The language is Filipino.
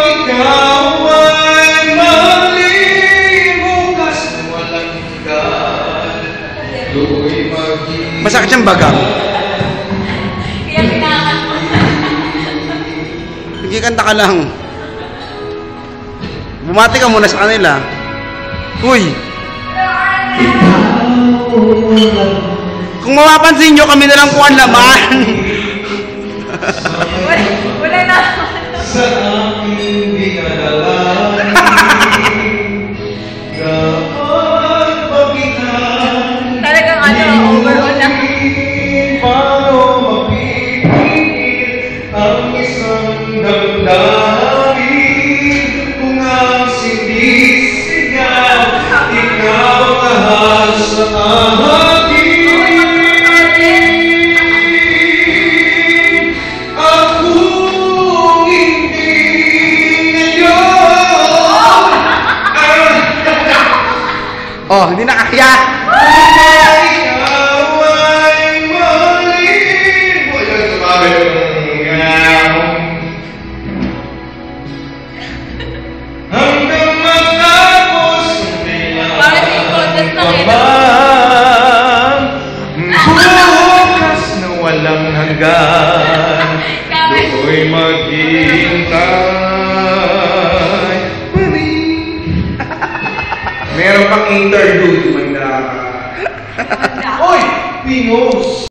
Ikaw ay malibukas na walang hanggan. Do'y maging Masakit siyang bagang. Kaya pinakal mo. Sige, kanta ka lang. Bumati ka muna sa kanila. Uy! Kung mapapansin nyo, kami na lang po ang laman. Wala na. sa aking dinadala. Dapat pagitan. Talagang overall lang. Paano mapipigil ang isang damdamin kung ang sinisigaw, ikaw lahat sa akin. Akong hindi ngayon. Oh, hindi na kaya. Hanggang matapos Bakit yung contest na kayo? bukas na walang hanggan, do'y maghihintay pa rin. Meron pang interlude, Manda. Oy! Pinos!